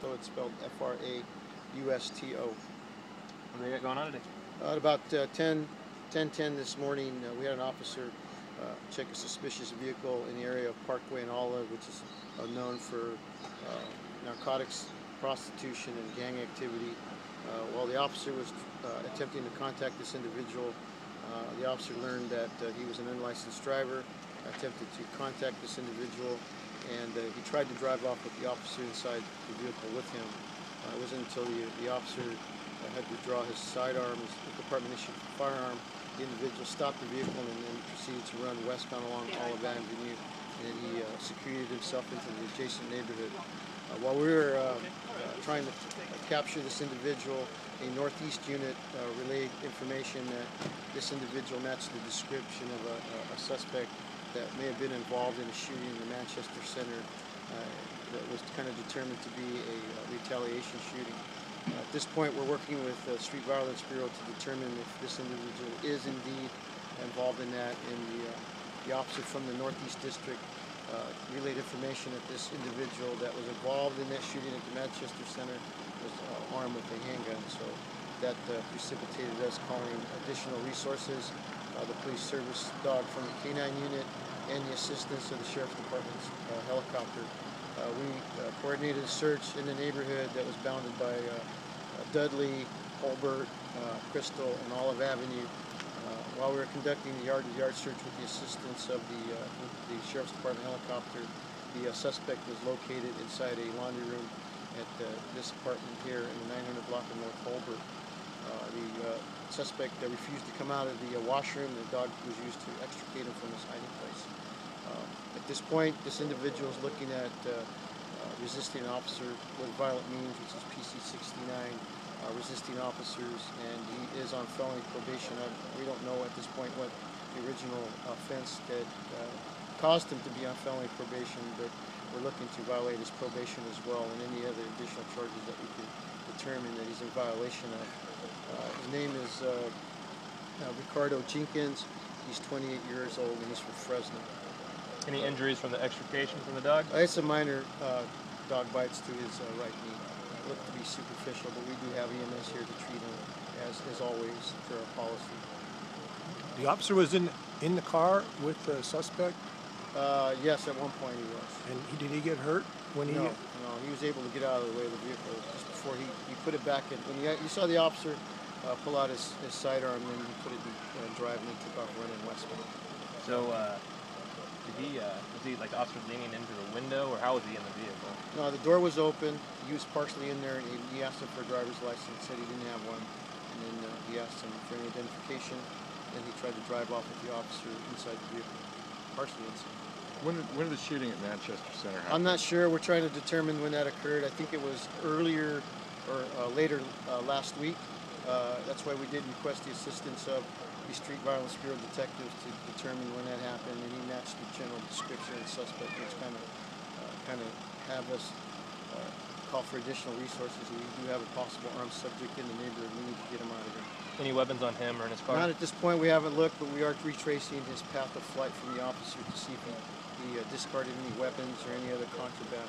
Frausto. It's spelled F-R-A-U-S-T-O. What do they got going on today? At about 10:10 this morning, we had an officer check a suspicious vehicle in the area of Parkway and Olive, which is known for narcotics, prostitution, and gang activity. While the officer was attempting to contact this individual, the officer learned that he was an unlicensed driver, attempted to contact this individual, and he tried to drive off with the officer inside the vehicle with him. It wasn't until the officer had to draw his sidearm, the department issued a firearm. The individual stopped the vehicle and then proceeded to run westbound along Olive Avenue, and then he secreted himself into the adjacent neighborhood. While we were trying to capture this individual, a Northeast unit relayed information that this individual matched the description of a suspect that may have been involved in a shooting in the Manchester Center that was kind of determined to be a retaliation shooting. At this point, we're working with the Street Violence Bureau to determine if this individual is indeed involved in that, and the officer from the Northeast District relayed information that this individual that was involved in that shooting at the Manchester Center was armed with a handgun. So that precipitated us calling additional resources, the police service dog from the K-9 unit, and the assistance of the Sheriff's Department's helicopter. We coordinated a search in the neighborhood that was bounded by Dudley, Holbert, Crystal, and Olive Avenue. While we were conducting the yard-to-yard search with the assistance of the Sheriff's Department helicopter, the suspect was located inside a laundry room at this apartment here in the 900 block of North Holbert. The suspect refused to come out of the washroom. The dog was used to extricate him from his hiding place. At this point, this individual is looking at resisting an officer with violent means, which is PC 69, resisting officers, and he is on felony probation. We don't know at this point what the original offense that caused him to be on felony probation, but we're looking to violate his probation as well, and any other additional charges that we can determine that he's in violation of. His name is Ricardo Jenkins. He's 28 years old, and he's from Fresno. Any injuries from the extrication from the dog? It's a minor dog bites to his right knee. Look to be superficial, but we do have EMS here to treat him as always for our policy. The officer was in the car with the suspect? Yes, at one point he was. And did he get hurt when he? No, he was able to get out of the way of the vehicle just before he put it back in. When you saw the officer pull out his sidearm, then he put it in drive and he took off running westbound. So, was he like the officer leaning into the window, or how was he in the vehicle? No, the door was open. He was partially in there, and he asked him for a driver's license. Said he didn't have one, and then he asked him for any identification. Then he tried to drive off with the officer inside the vehicle, partially inside. When did the shooting at Manchester Center happen? I'm not sure. We're trying to determine when that occurred. I think it was earlier or later last week. That's why we did request the assistance of the Street Violence Bureau detectives to determine when that happened, and he matched the general description of the suspect, which kind of have us call for additional resources. We do have a possible armed subject in the neighborhood. We need to get him out of here. Any weapons on him or in his car? Not at this point. We haven't looked, but we are retracing his path of flight from the officer to see if he discarded any weapons or any other contraband.